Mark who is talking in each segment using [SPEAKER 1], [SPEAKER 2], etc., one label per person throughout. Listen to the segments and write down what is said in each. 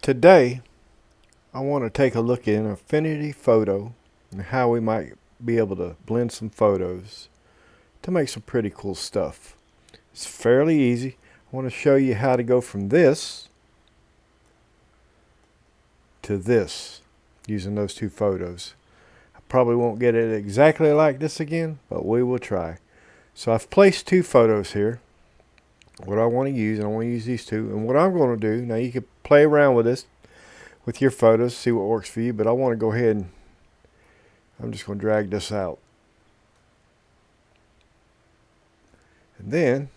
[SPEAKER 1] Today, I want to take a look at an Affinity photo and how we might be able to blend some photos to make some pretty cool stuff. It's fairly easy. I want to show you how to go from this to this using those two photos. I probably won't get it exactly like this again, but we will try. So I've placed two photos here. What I want to use, and I want to use these two, and what I'm going to do, now you can play around with this with your photos, see what works for you, but I want to go ahead and I'm just going to drag this out. And then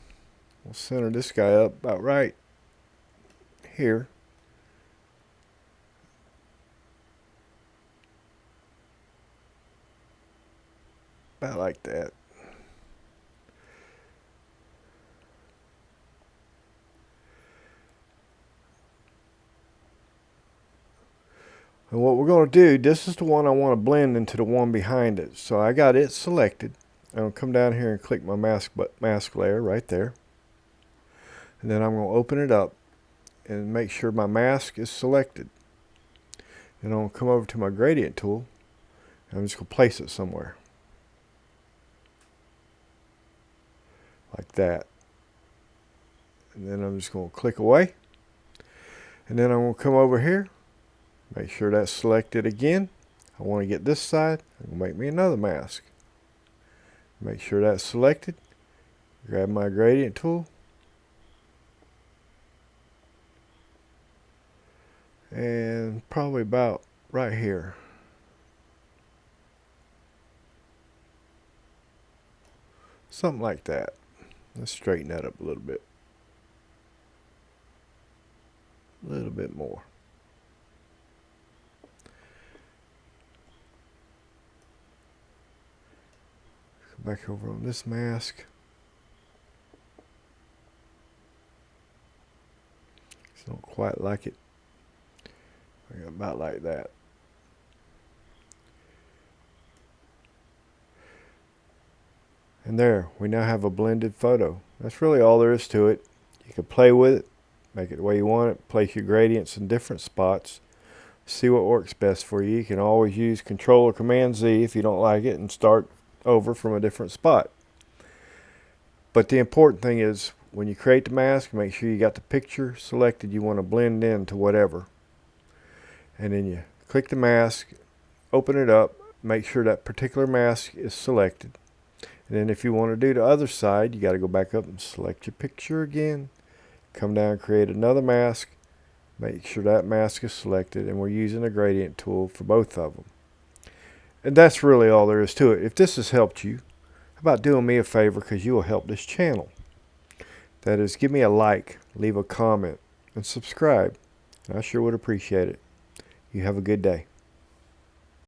[SPEAKER 1] we'll center this guy up about right here. About like that. And what we're going to do, this is the one I want to blend into the one behind it. So I got it selected. I'm going to come down here and click my mask layer right there. And then I'm going to open it up and make sure my mask is selected. And I'm going to come over to my gradient tool. And I'm just going to place it somewhere. Like that. And then I'm just going to click away. And then I'm going to come over here. Make sure that's selected again. I want to get this side. I'm going to make me another mask. Make sure that's selected. Grab my gradient tool. And probably about right here. Something like that. Let's straighten that up a little bit. A little bit more. Back over on this mask. Just don't quite like it. About like that. And there, we now have a blended photo. That's really all there is to it. You can play with it, make it the way you want it, place your gradients in different spots, see what works best for you. You can always use Control or Command Z if you don't like it and start over from a different spot. But the important thing is when you create the mask, make sure you got the picture selected you want to blend into whatever. And then you click the mask, open it up, make sure that particular mask is selected. And then if you want to do the other side, you got to go back up and select your picture again. Come down, create another mask, make sure that mask is selected, and we're using a gradient tool for both of them. And that's really all there is to it. If this has helped you, how about doing me a favor, because you will help this channel. That is, give me a like, leave a comment, and subscribe. And I sure would appreciate it. You have a good day.